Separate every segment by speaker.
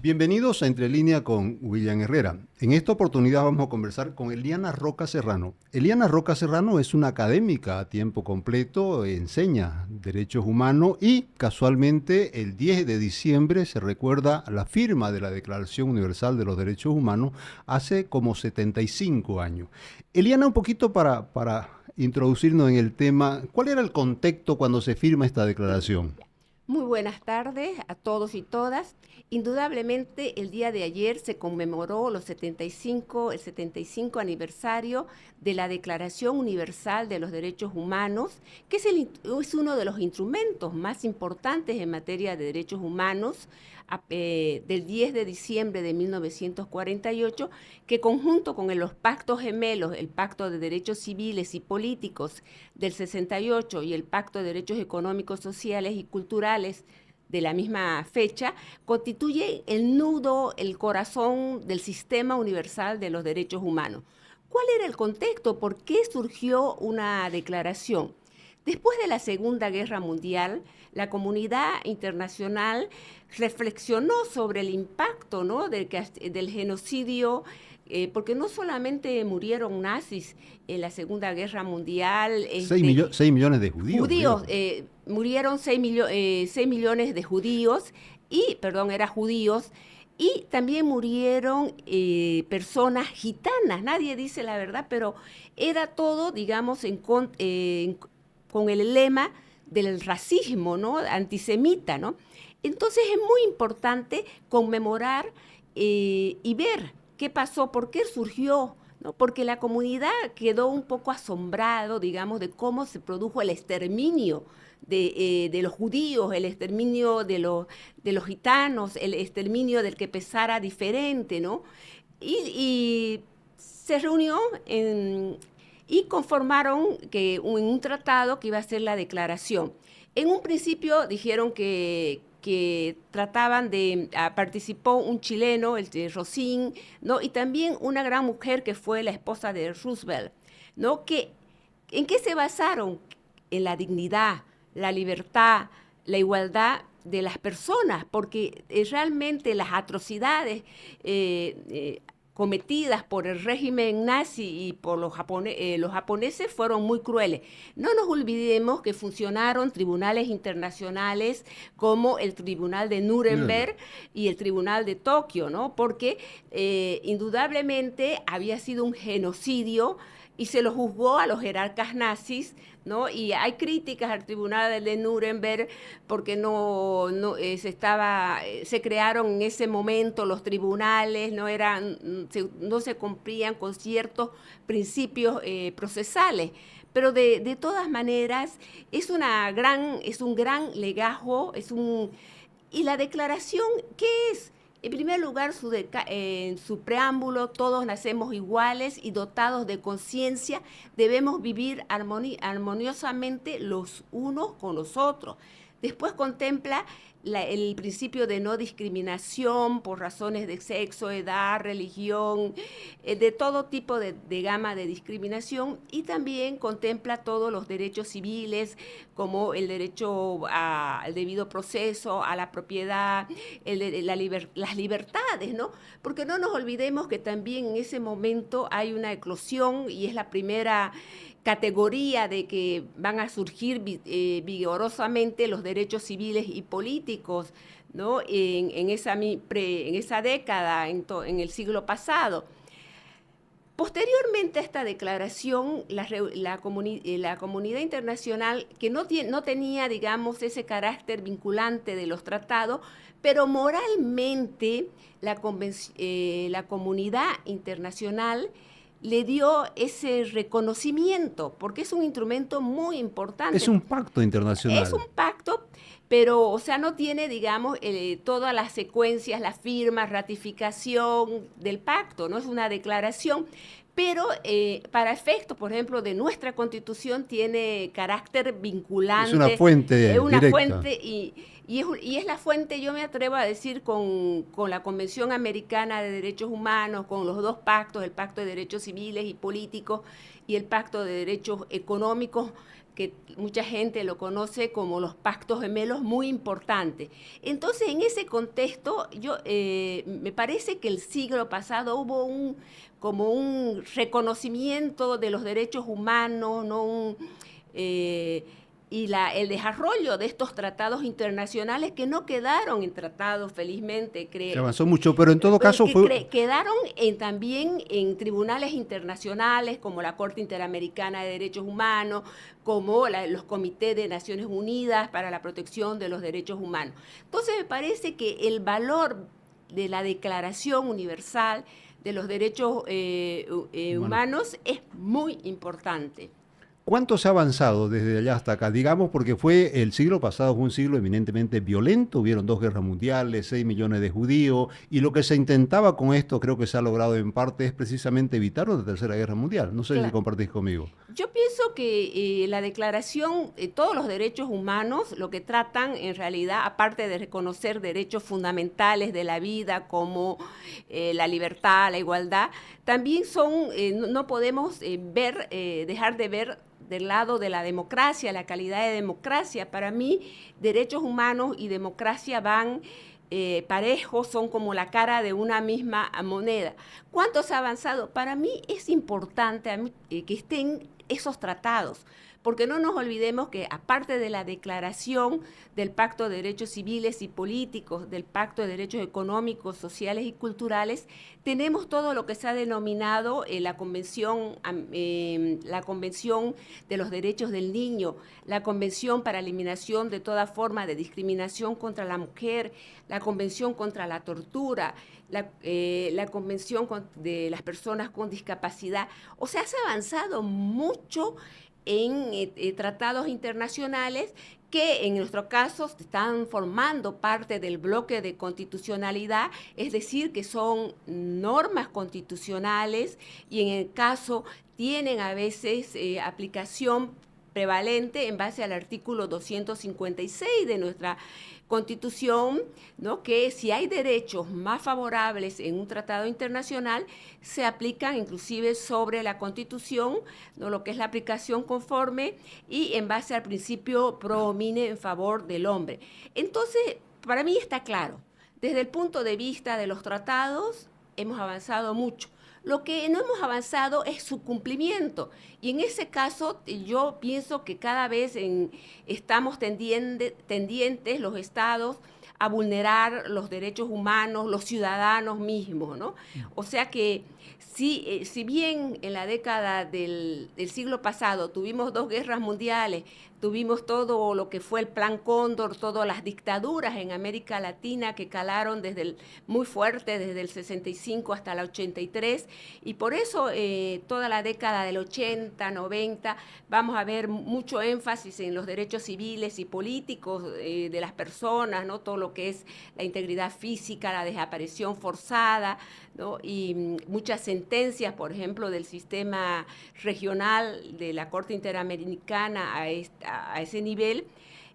Speaker 1: Bienvenidos a Entre Línea con William Herrera. En esta oportunidad vamos a conversar con Eliana Roca Serrano. Eliana Roca Serrano es una académica a tiempo completo, enseña derechos humanos y casualmente el 10 de diciembre se recuerda la firma de la Declaración Universal de los Derechos Humanos hace como 75 años. Eliana, un poquito para introducirnos en el tema, ¿cuál era el contexto cuando se firma esta declaración?
Speaker 2: Muy buenas tardes a todos y todas. Indudablemente el día de ayer se conmemoró el 75 aniversario de la Declaración Universal de los Derechos Humanos, que es uno de los instrumentos más importantes en materia de derechos humanos del 10 de diciembre de 1948, que conjunto con los pactos gemelos, el Pacto de Derechos Civiles y Políticos del 68 y el Pacto de Derechos Económicos, Sociales y Culturales de la misma fecha, constituye el nudo, el corazón del sistema universal de los derechos humanos. ¿Cuál era el contexto? ¿Por qué surgió una declaración? Después de la Segunda Guerra Mundial, la comunidad internacional reflexionó sobre el impacto, ¿no?, del genocidio, porque no solamente murieron nazis en la Segunda Guerra Mundial,
Speaker 1: 6 millones de judíos
Speaker 2: judíos,
Speaker 1: murieron.
Speaker 2: murieron 6 millones de judíos, eran judíos, y también murieron personas gitanas, nadie dice la verdad, pero era todo, digamos, con el lema del racismo, ¿no?, antisemita, ¿no? Entonces es muy importante conmemorar y ver qué pasó, por qué surgió, ¿no? Porque la comunidad quedó un poco asombrado, digamos, de cómo se produjo el exterminio de los judíos, el exterminio de los gitanos, el exterminio del que pensara diferente, ¿no? Y se reunió y conformaron un tratado que iba a ser la declaración. En un principio dijeron que trataban participó un chileno, el de Rosín, ¿no?, y también una gran mujer que fue la esposa de Roosevelt, ¿no? ¿En qué se basaron? En la dignidad, la libertad, la igualdad de las personas, porque realmente las atrocidades cometidas por el régimen nazi y por los japoneses fueron muy crueles. No nos olvidemos que funcionaron tribunales internacionales como el Tribunal de
Speaker 1: Nuremberg.
Speaker 2: Nuremberg y el Tribunal de Tokio, ¿no? Porque indudablemente había sido un genocidio y se lo juzgó a los jerarcas nazis, ¿no? Y hay críticas al Tribunal de Nuremberg porque se crearon en ese momento los tribunales, no se cumplían con ciertos principios procesales. Pero de todas maneras es un gran legajo, y la declaración, ¿qué es? En primer lugar, en su preámbulo, todos nacemos iguales y dotados de conciencia, debemos vivir armoniosamente los unos con los otros. Después contempla el principio de no discriminación por razones de sexo, edad, religión, de todo tipo de gama de discriminación, y también contempla todos los derechos civiles como el derecho al debido proceso, a la propiedad, las libertades, ¿no? Porque no nos olvidemos que también en ese momento hay una eclosión y es la primera categoría de que van a surgir vigorosamente los derechos civiles y políticos, ¿no?, en esa década, en el siglo pasado. Posteriormente a esta declaración, la comunidad internacional, que no tenía, digamos, ese carácter vinculante de los tratados, pero moralmente la comunidad internacional le dio ese reconocimiento, porque es un instrumento muy
Speaker 1: Es
Speaker 2: importante.
Speaker 1: un pacto
Speaker 2: Es
Speaker 1: internacional.
Speaker 2: un pacto, pero, o sea, no tiene, digamos, todas las secuencias, las firmas, ratificación del pacto, no es una declaración, pero para efectos, por ejemplo, de nuestra Constitución tiene carácter
Speaker 1: Es una
Speaker 2: vinculante,
Speaker 1: fuente
Speaker 2: una
Speaker 1: directa.
Speaker 2: fuente, y es la fuente, yo me atrevo a decir, con la Convención Americana de Derechos Humanos, con los dos pactos, el Pacto de Derechos Civiles y Políticos y el Pacto de Derechos Económicos, que mucha gente lo conoce como los pactos gemelos, muy importante. Entonces, en ese contexto, me parece que el siglo pasado hubo como un reconocimiento de los derechos humanos, ¿no? El desarrollo de estos tratados internacionales que no quedaron en tratados, felizmente,
Speaker 1: Se avanzó mucho, pero en todo caso
Speaker 2: quedaron también en tribunales internacionales como la Corte Interamericana de Derechos Humanos, como los comités de Naciones Unidas para la protección de los derechos humanos. Entonces me parece que el valor de la Declaración Universal de los Derechos Humanos es muy importante.
Speaker 1: ¿Cuánto se ha avanzado desde allá hasta acá? Digamos, porque el siglo pasado fue un siglo eminentemente violento, hubieron 2 guerras mundiales, 6 millones de judíos, y lo que se intentaba con esto, creo que se ha logrado en parte, es precisamente evitar una tercera guerra mundial. No sé
Speaker 2: Claro.
Speaker 1: si compartís conmigo.
Speaker 2: Yo pienso que la declaración, todos los derechos humanos, lo que tratan en realidad, aparte de reconocer derechos fundamentales de la vida como la libertad, la igualdad, también no podemos dejar de ver del lado de la democracia, la calidad de democracia. Para mí, derechos humanos y democracia van parejos, son como la cara de una misma moneda. ¿Cuánto se ha avanzado? Para mí es importante que estén esos tratados, porque no nos olvidemos que aparte de la declaración del Pacto de Derechos Civiles y Políticos, del Pacto de Derechos Económicos, Sociales y Culturales, tenemos todo lo que se ha denominado la Convención de los Derechos del Niño, la Convención para Eliminación de toda forma de discriminación contra la mujer, la Convención contra la tortura, la Convención de las personas con discapacidad. O sea, se ha avanzado mucho en tratados internacionales que en nuestro caso están formando parte del bloque de constitucionalidad, es decir, que son normas constitucionales y en el caso tienen a veces aplicación prevalente en base al artículo 256 de nuestra Constitución, ¿no? Que si hay derechos más favorables en un tratado internacional, se aplican inclusive sobre la Constitución, ¿no? Lo que es la aplicación conforme y en base al principio pro homine en favor del hombre. Entonces, para mí está claro, desde el punto de vista de los tratados, hemos avanzado mucho. Lo que no hemos avanzado es su cumplimiento. Y en ese caso, yo pienso que cada vez estamos tendientes los estados a vulnerar los derechos humanos, los ciudadanos mismos, ¿no? O sea que si bien en la década del siglo pasado tuvimos 2 guerras mundiales, tuvimos todo lo que fue el Plan Cóndor, todas las dictaduras en América Latina que calaron muy fuerte desde el 65 hasta el 83, y por eso toda la década del 80, 90, vamos a ver mucho énfasis en los derechos civiles y políticos de las personas, ¿no? Todo lo que es la integridad física, la desaparición forzada, ¿no? Y muchas sentencias, por ejemplo, del sistema regional de la Corte Interamericana a ese nivel.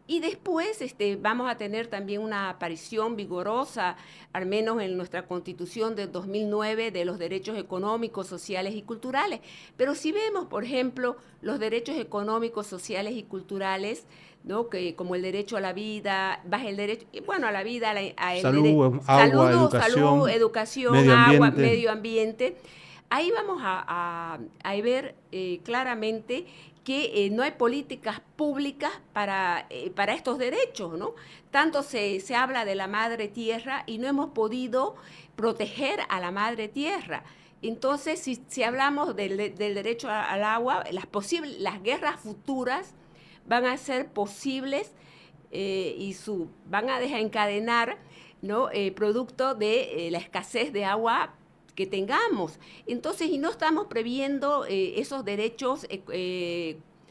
Speaker 2: Y después vamos a tener también una aparición vigorosa, al menos en nuestra Constitución del 2009, de los derechos económicos, sociales y culturales. Pero si vemos, por ejemplo, los derechos económicos, sociales y culturales, ¿no? como el derecho a la vida, el derecho, bueno, a la vida,
Speaker 1: salud, educación,
Speaker 2: agua, medio ambiente. Ahí vamos a ver claramente que no hay políticas públicas para estos derechos, ¿no? Tanto se habla de la madre tierra y no hemos podido proteger a la madre tierra. Entonces, si hablamos del derecho al agua, las guerras futuras van a ser posibles van a desencadenar, ¿no? Producto de la escasez de agua que tengamos. Entonces, y no estamos previendo esos derechos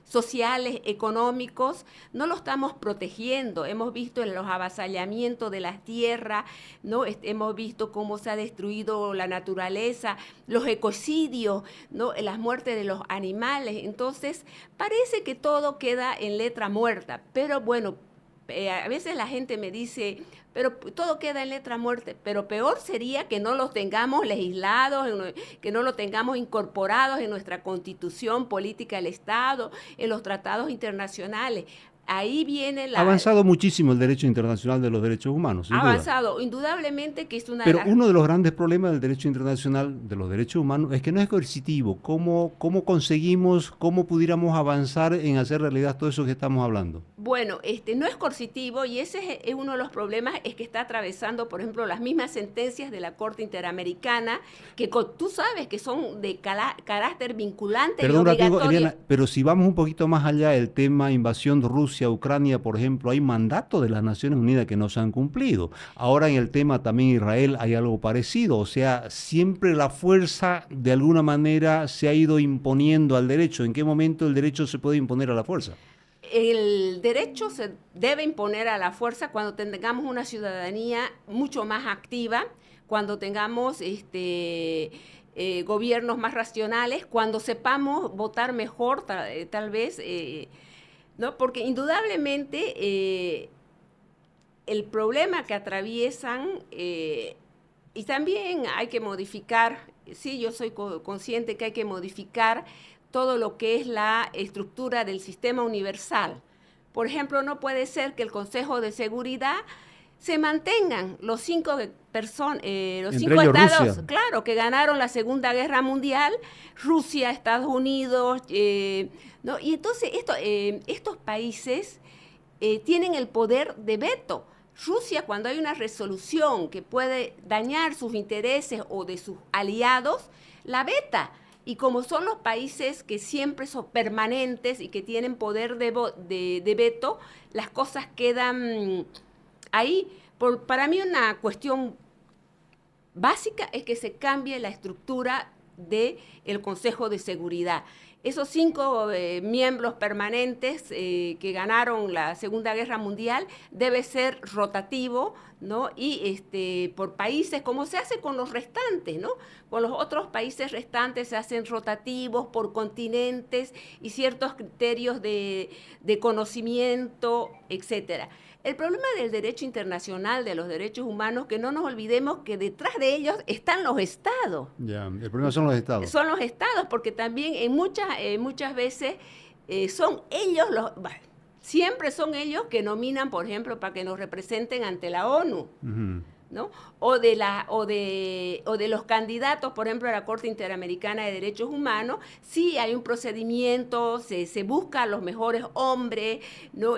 Speaker 2: sociales, económicos, no lo estamos protegiendo. Hemos visto los avasallamientos de las tierras, ¿no? Hemos visto cómo se ha destruido la naturaleza, los ecocidios, ¿no? Las muertes de los animales. Entonces, parece que todo queda en letra muerta, pero bueno, A veces la gente me dice, pero todo queda en letra muerta, pero peor sería que no los tengamos legislados, que no los tengamos incorporados en nuestra constitución política del Estado, en los tratados internacionales. Ahí viene
Speaker 1: Ha avanzado muchísimo el derecho internacional de los derechos humanos, sin
Speaker 2: ha
Speaker 1: duda.
Speaker 2: avanzado, indudablemente que es una
Speaker 1: Pero
Speaker 2: de las...
Speaker 1: uno de los grandes problemas del derecho internacional de los derechos humanos es que no es coercitivo. ¿Cómo conseguimos, cómo pudiéramos avanzar en hacer realidad todo eso que estamos hablando?
Speaker 2: Bueno, no es coercitivo y ese es uno de los problemas, es que está atravesando, por ejemplo, las mismas sentencias de la Corte Interamericana, que tú sabes que son de carácter vinculante y
Speaker 1: Perdón,
Speaker 2: obligatorio.
Speaker 1: Eliana, pero si vamos un poquito más allá, el tema invasión de Rusia, Ucrania, por ejemplo, hay mandatos de las Naciones Unidas que no se han cumplido. Ahora en el tema también Israel hay algo parecido, o sea, siempre la fuerza de alguna manera se ha ido imponiendo al derecho. ¿En qué momento el derecho se puede imponer a la fuerza?
Speaker 2: El derecho se debe imponer a la fuerza cuando tengamos una ciudadanía mucho más activa, cuando tengamos gobiernos más racionales, cuando sepamos votar mejor, tal vez, ¿no? Porque indudablemente el problema que atraviesan, y también hay que modificar, sí, yo soy consciente que hay que modificar todo lo que es la estructura del sistema universal. Por ejemplo, no puede ser que el Consejo de Seguridad se mantengan los cinco estados,
Speaker 1: Rusia,
Speaker 2: claro, que ganaron la Segunda Guerra Mundial, Rusia, Estados Unidos, ¿no? Y entonces estos países tienen el poder de veto. Rusia, cuando hay una resolución que puede dañar sus intereses o de sus aliados, la veta. Y como son los países que siempre son permanentes y que tienen poder de veto, las cosas quedan ahí. Para mí una cuestión básica es que se cambie la estructura del Consejo de Seguridad. Esos 5 miembros permanentes que ganaron la Segunda Guerra Mundial debe ser rotativo, ¿no? Y por países, como se hace con los restantes, ¿no? Con los otros países restantes se hacen rotativos por continentes y ciertos criterios de conocimiento, etcétera. El problema del derecho internacional, de los derechos humanos, que no nos olvidemos que detrás de ellos están los estados.
Speaker 1: Ya, el problema son los estados.
Speaker 2: Son los estados, porque también muchas veces son ellos siempre son ellos que nominan, por ejemplo, para que nos representen ante la ONU. Uh-huh. ¿No? O de los candidatos, por ejemplo, a la Corte Interamericana de Derechos Humanos, sí hay un procedimiento, se busca a los mejores hombres, ¿no?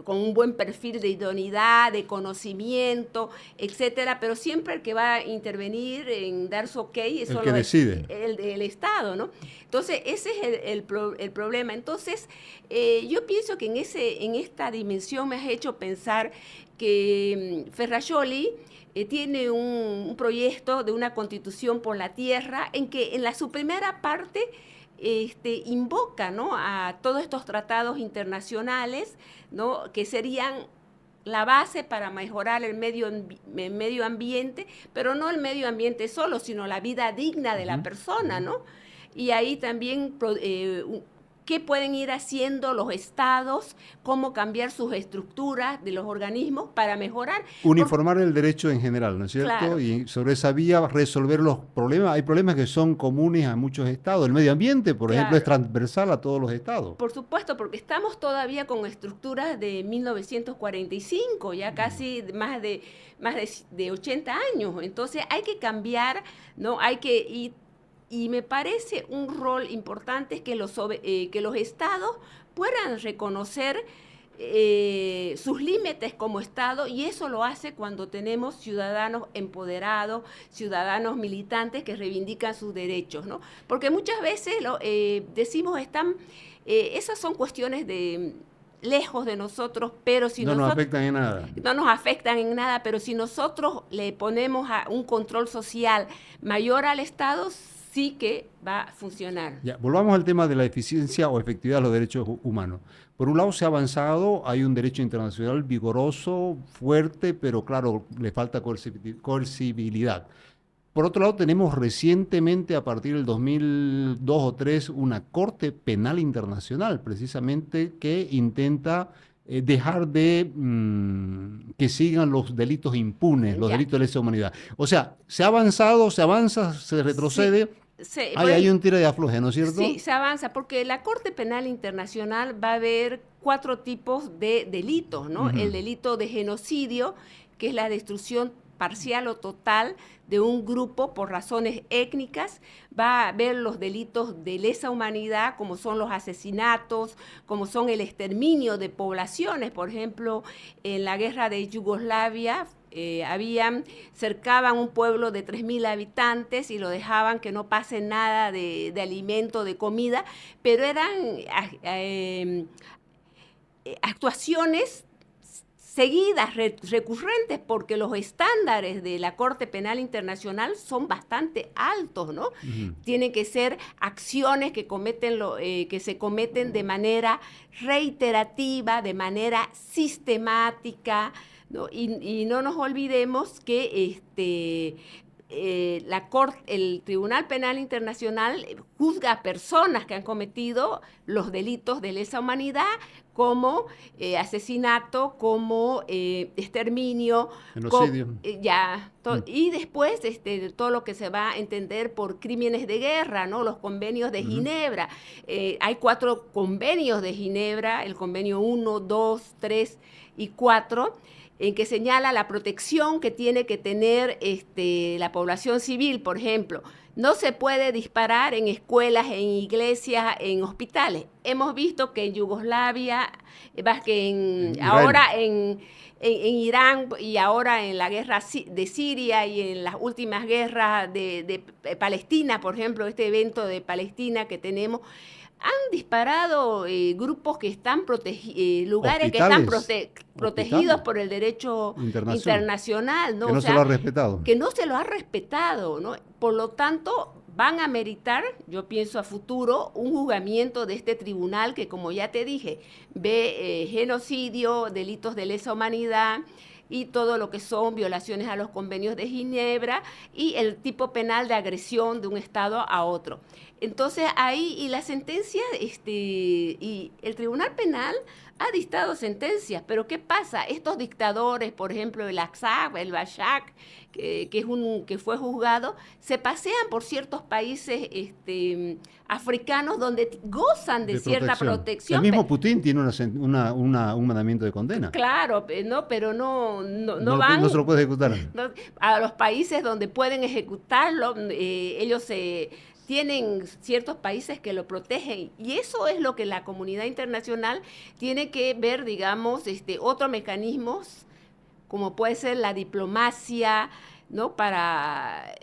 Speaker 2: Con un buen perfil de idoneidad, de conocimiento, etcétera, pero siempre el que va a intervenir en dar su ok es
Speaker 1: el que decide.
Speaker 2: El Estado, ¿no? Entonces, ese es el problema. Entonces, yo pienso que en esta dimensión me has hecho pensar que Ferrajoli tiene un proyecto de una constitución por la tierra en que en su primera parte invoca, ¿no?, a todos estos tratados internacionales, ¿no?, que serían la base para mejorar el medio ambiente, pero no el medio ambiente solo, sino la vida digna de la persona, ¿no? Y ahí también qué pueden ir haciendo los estados, cómo cambiar sus estructuras de los organismos para mejorar.
Speaker 1: Uniformar el derecho en general, ¿no es cierto? Claro. Y sobre esa vía resolver los problemas. Hay problemas que son comunes a muchos estados. El medio ambiente, por ejemplo, es transversal a todos los estados.
Speaker 2: Por supuesto, porque estamos todavía con estructuras de 1945, ya casi más de 80 años. Entonces hay que cambiar, ¿no? Hay que ir. Y me parece un rol importante que los estados puedan reconocer sus límites como Estado, y eso lo hace cuando tenemos ciudadanos empoderados, ciudadanos militantes que reivindican sus derechos, ¿no? Porque muchas veces decimos esas son cuestiones lejos de nosotros, pero si
Speaker 1: no nos afectan en nada.
Speaker 2: No nos afectan en nada, pero si nosotros le ponemos a un control social mayor al Estado, sí que va a funcionar.
Speaker 1: Ya, volvamos al tema de la eficiencia o efectividad de los derechos humanos. Por un lado se ha avanzado, hay un derecho internacional vigoroso, fuerte, pero claro, le falta coercibilidad. Por otro lado, tenemos recientemente, a partir del 2002 o 2003, una Corte Penal Internacional, precisamente, que intenta dejar de que sigan los delitos impunes, los
Speaker 2: Ya.
Speaker 1: delitos de lesa humanidad. O sea, se ha avanzado, se avanza, se
Speaker 2: Sí,
Speaker 1: retrocede,
Speaker 2: bueno,
Speaker 1: hay un tira de afloje, ¿no es cierto?
Speaker 2: sí, se avanza, porque la Corte Penal Internacional va a ver 4 tipos de delitos, ¿no?
Speaker 1: Ujú.
Speaker 2: El delito de genocidio, que es la destrucción parcial o total de un grupo por razones étnicas, va a ver los delitos de lesa humanidad, como son los asesinatos, como son el exterminio de poblaciones. Por ejemplo, en la guerra de Yugoslavia cercaban un pueblo de 3.000 habitantes y lo dejaban que no pase nada de alimento, de comida, pero eran actuaciones seguidas, recurrentes, porque los estándares de la Corte Penal Internacional son bastante altos, ¿no?
Speaker 1: Ujú.
Speaker 2: Tienen que ser acciones que se cometen de manera reiterativa, de manera sistemática, ¿no? Y no nos olvidemos que el Tribunal Penal Internacional juzga a personas que han cometido los delitos de lesa humanidad como asesinato, como exterminio,
Speaker 1: Genocidio. Mm.
Speaker 2: y después todo lo que se va a entender por crímenes de guerra, ¿no? Los convenios de
Speaker 1: Ujú.
Speaker 2: Ginebra. Hay 4 convenios de Ginebra, el convenio 1, 2, 3 y 4, en que señala la protección que tiene que tener la población civil, por ejemplo. No se puede disparar en escuelas, en iglesias, en hospitales. Hemos visto que en Yugoslavia,
Speaker 1: En Israel.
Speaker 2: ahora en Irán y ahora en la guerra de Siria y en las últimas guerras de Palestina, por ejemplo, este evento de Palestina que tenemos, han disparado grupos que están lugares que están
Speaker 1: Hospitales.
Speaker 2: protegidos
Speaker 1: Hospitales.
Speaker 2: por el derecho
Speaker 1: Internación.
Speaker 2: internacional, ¿no?
Speaker 1: Que
Speaker 2: O
Speaker 1: no se lo
Speaker 2: sea,
Speaker 1: ha respetado.
Speaker 2: que no se lo ha respetado, ¿no? Por lo tanto, van a meritar, yo pienso a futuro, un juzgamiento de este tribunal que, como ya te dije, ve genocidio, delitos de lesa humanidad y todo lo que son violaciones a los convenios de Ginebra y el tipo penal de agresión de un Estado a otro. Entonces ahí, y la sentencia, y el Tribunal Penal ha dictado sentencias, pero ¿qué pasa? Estos dictadores, por ejemplo, el Aksab, el Bashak, que fue juzgado, se pasean por ciertos países africanos donde gozan de
Speaker 1: De
Speaker 2: cierta
Speaker 1: protección. El
Speaker 2: protección.
Speaker 1: mismo Putin tiene un mandamiento de condena.
Speaker 2: Claro, no, pero
Speaker 1: No,
Speaker 2: no
Speaker 1: no se lo
Speaker 2: van
Speaker 1: puede ejecutar.
Speaker 2: ¿no? A los países donde pueden ejecutarlo. Ellos tienen ciertos países que lo protegen, y eso es lo que la comunidad internacional tiene que ver, digamos, otros mecanismos, como puede ser la diplomacia, ¿no? Para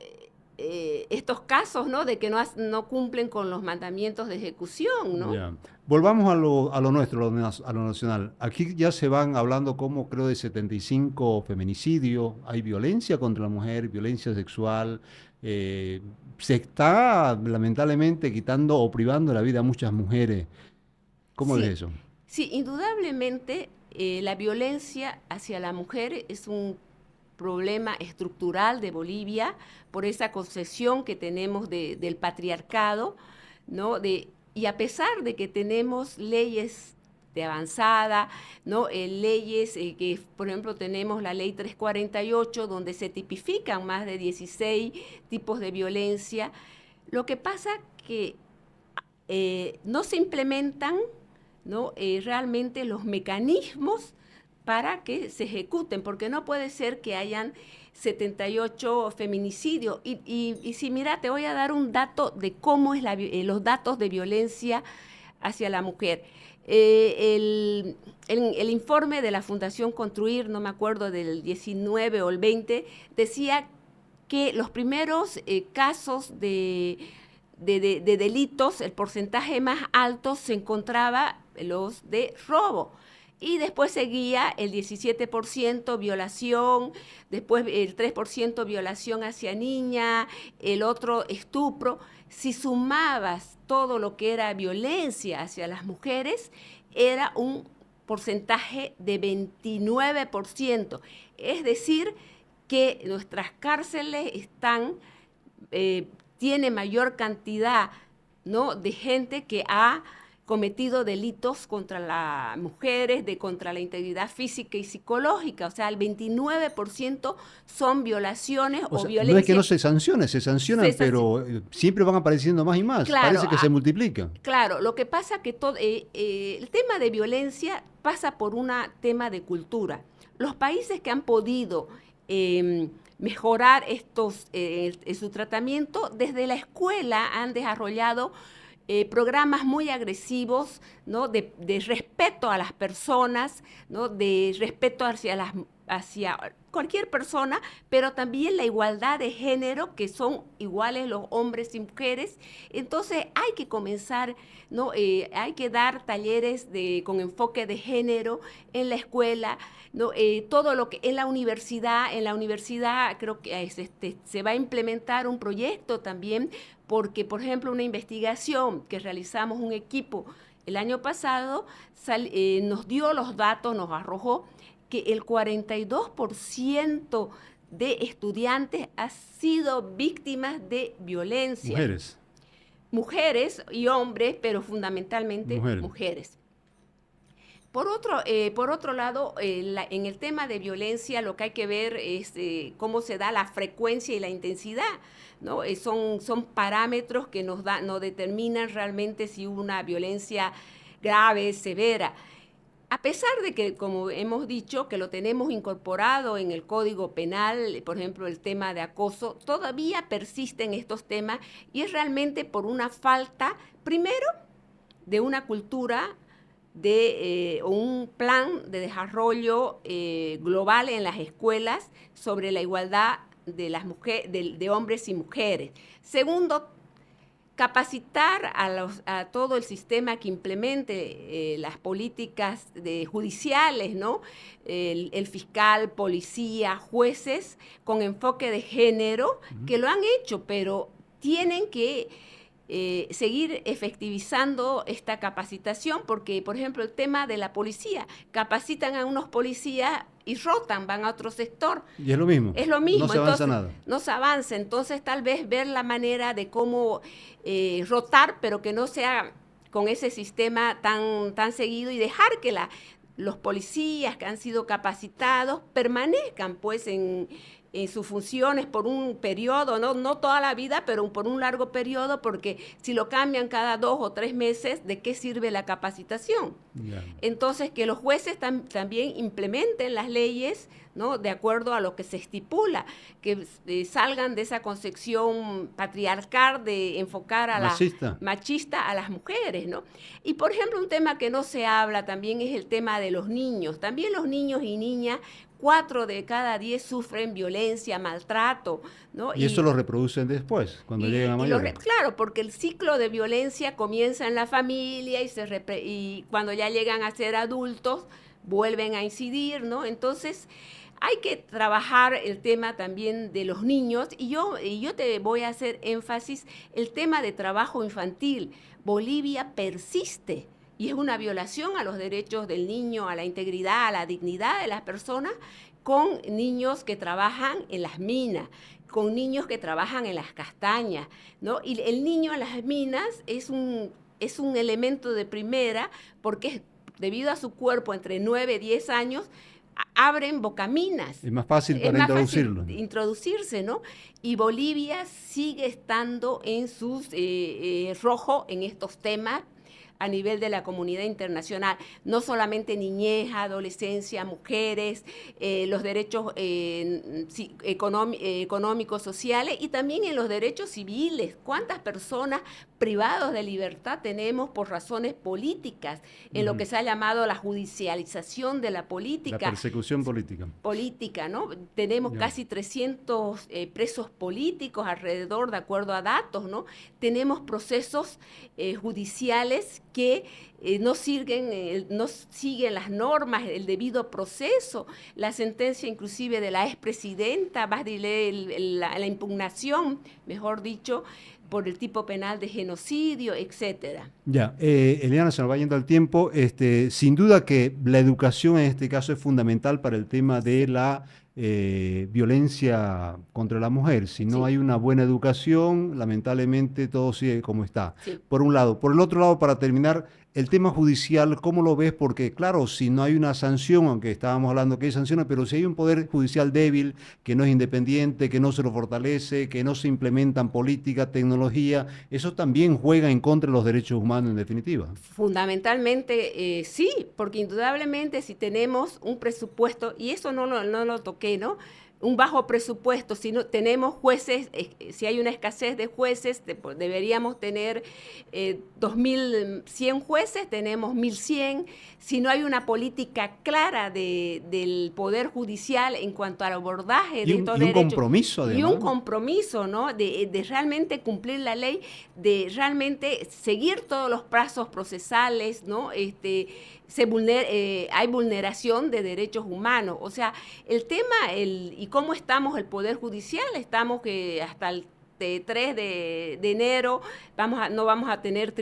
Speaker 2: estos casos, ¿no? De que no cumplen con los mandamientos de ejecución, ¿no?
Speaker 1: Ya. Volvamos a lo nuestro, a lo nacional. Aquí ya se van hablando como creo de 75 feminicidios, hay violencia contra la mujer, violencia sexual, se está lamentablemente quitando o privando la vida a muchas mujeres. ¿Cómo ves
Speaker 2: Sí,
Speaker 1: eso?
Speaker 2: sí, indudablemente la violencia hacia la mujer es un problema estructural de Bolivia por esa concepción que tenemos del patriarcado, ¿no? Y a pesar de que tenemos leyes de avanzada, ¿no? Leyes que, por ejemplo, tenemos la ley 348, donde se tipifican más de 16 tipos de violencia, lo que pasa que no se implementan, ¿no? Realmente los mecanismos para que se ejecuten, porque no puede ser que hayan 78 feminicidios. Y si mira, te voy a dar un dato de cómo es los datos de violencia hacia la mujer. El informe de la Fundación Construir, no me acuerdo del 19 o el 20, decía que los primeros casos de delitos, el porcentaje más alto se encontraba los de robo. Y después seguía el 17% violación, después el 3% violación hacia niña, el otro estupro. Si sumabas todo lo que era violencia hacia las mujeres, era un porcentaje de 29%. Es decir, que nuestras cárceles tiene mayor cantidad, ¿no? de gente que ha cometido delitos contra las mujeres, contra la integridad física y psicológica. O sea, el 29% son violaciones o violencia.
Speaker 1: No es que no se sancione, se sancionan, pero siempre van apareciendo más y más.
Speaker 2: Claro,
Speaker 1: parece que se multiplican.
Speaker 2: Claro, lo que pasa que el tema de violencia pasa por un tema de cultura. Los países que han podido mejorar su tratamiento, desde la escuela han desarrollado programas muy agresivos, ¿no? de respeto a las personas, ¿no? De respeto hacia cualquier persona, pero también la igualdad de género, que son iguales los hombres y mujeres. Entonces hay que comenzar, ¿no? Hay que dar talleres con enfoque de género en la escuela, ¿no? Todo lo que en la universidad creo que se va a implementar un proyecto también, porque, por ejemplo, una investigación que realizamos un equipo el año pasado nos dio los datos, nos arrojó que el 42% de estudiantes han sido víctimas de violencia. Mujeres y hombres, pero fundamentalmente mujeres. Por otro lado, en el tema de violencia lo que hay que ver es cómo se da la frecuencia y la intensidad, ¿no? Son parámetros que nos determinan realmente si hubo una violencia grave, severa. A pesar de que, como hemos dicho, que lo tenemos incorporado en el Código Penal, por ejemplo, el tema de acoso, todavía persisten estos temas y es realmente por una falta, primero, de una cultura o un plan de desarrollo global en las escuelas sobre la igualdad de hombres y mujeres. Segundo, capacitar a todo el sistema que implemente las políticas judiciales, ¿no? El fiscal, policía, jueces, con enfoque de género, que lo han hecho, pero tienen que seguir efectivizando esta capacitación, porque, por ejemplo, el tema de la policía, capacitan a unos policías y rotan, van a otro sector.
Speaker 1: Y es lo mismo.
Speaker 2: Es lo mismo.
Speaker 1: No se avanza nada.
Speaker 2: No se avanza. Entonces, tal vez ver la manera de cómo rotar, pero que no sea con ese sistema tan seguido, y dejar que los policías que han sido capacitados permanezcan pues en sus funciones por un periodo, no toda la vida, pero por un largo periodo, porque si lo cambian cada 2 o 3 meses, ¿de qué sirve la capacitación? Yeah. Entonces, que los jueces también implementen las leyes, ¿no? De acuerdo a lo que se estipula, que salgan de esa concepción patriarcal de enfocar machista a las mujeres, ¿no? Y, por ejemplo, un tema que no se habla también es el tema de los niños. También los niños y niñas, 4 de cada 10 sufren violencia, maltrato, ¿no?
Speaker 1: Y eso lo reproducen después, cuando llegan a mayores.
Speaker 2: Claro, porque el ciclo de violencia comienza en la familia y cuando ya llegan a ser adultos vuelven a incidir, ¿no? Entonces, hay que trabajar el tema también de los niños, y yo te voy a hacer énfasis el tema de trabajo infantil. Bolivia persiste. Y es una violación a los derechos del niño, a la integridad, a la dignidad de las personas, con niños que trabajan en las minas, con niños que trabajan en las castañas, ¿no? Y el niño en las minas es un elemento de primera, porque debido a su cuerpo entre 9 y 10 años, abren bocaminas.
Speaker 1: Es más fácil para introducirlo.
Speaker 2: Introducirse, ¿no? Y Bolivia sigue estando en sus rojo en estos temas a nivel de la comunidad internacional, no solamente niñez, adolescencia, mujeres, los derechos económicos, sociales, y también en los derechos civiles. ¿Cuántas personas privadas de libertad tenemos por razones políticas, en lo que se ha llamado la judicialización de la política?
Speaker 1: La persecución política.
Speaker 2: Política, ¿no? Tenemos casi 300 presos políticos alrededor, de acuerdo a datos, ¿no? Tenemos procesos judiciales que no siguen las normas, el debido proceso. La sentencia inclusive de la expresidenta Bachelet, la impugnación, mejor dicho, por el tipo penal de genocidio, etcétera.
Speaker 1: Ya, Eliana, se nos va yendo el tiempo. Sin duda que la educación en este caso es fundamental para el tema de la violencia contra la mujer. Si no hay una buena educación, lamentablemente todo sigue como está. Sí. Por un lado. Por el otro lado, para terminar, El tema judicial, ¿cómo lo ves? Porque claro, si no hay una sanción, aunque estábamos hablando que hay sanciones, pero si hay un poder judicial débil, que no es independiente, que no se lo fortalece, que no se implementan política, tecnología, eso también juega en contra de los derechos humanos en definitiva.
Speaker 2: Fundamentalmente sí, porque indudablemente si tenemos un presupuesto, y eso no lo toqué, ¿no? Un bajo presupuesto, si no tenemos jueces, si hay una escasez de jueces, deberíamos tener 2.100 jueces, tenemos 1.100. Si no hay una política clara del Poder Judicial en cuanto al abordaje de estos
Speaker 1: Y un
Speaker 2: derechos,
Speaker 1: compromiso
Speaker 2: y un
Speaker 1: además.
Speaker 2: compromiso, ¿no? De realmente cumplir la ley, de realmente seguir todos los plazos procesales, ¿no? Hay vulneración de derechos humanos. O sea, el tema y cómo estamos el Poder Judicial, estamos que hasta el 3 de enero no vamos a tener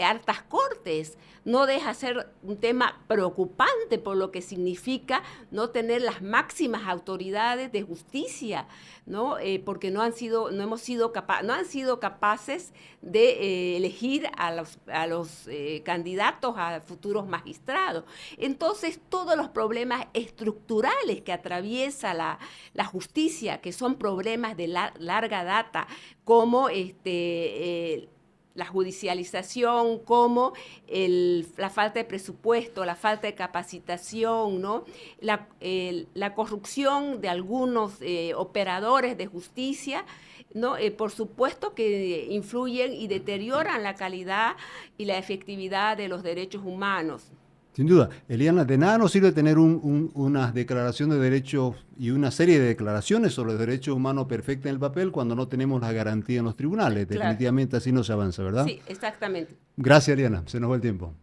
Speaker 2: altas cortes. No deja ser un tema preocupante por lo que significa no tener las máximas autoridades de justicia, ¿no? Porque no han sido capaces de elegir a los candidatos a futuros magistrados. Entonces, todos los problemas estructurales que atraviesa la justicia, que son problemas de larga data, como la judicialización, como la falta de presupuesto, la falta de capacitación, ¿no? La corrupción de algunos operadores de justicia, ¿no? Por supuesto que influyen y deterioran la calidad y la efectividad de los derechos humanos.
Speaker 1: Sin duda, Eliana, de nada nos sirve tener unas declaraciones de derechos y una serie de declaraciones sobre los derechos humanos perfectas en el papel cuando no tenemos la garantía en los tribunales.
Speaker 2: Claro.
Speaker 1: Definitivamente así no se avanza, ¿verdad?
Speaker 2: Sí, exactamente.
Speaker 1: Gracias, Eliana. Se nos va el tiempo.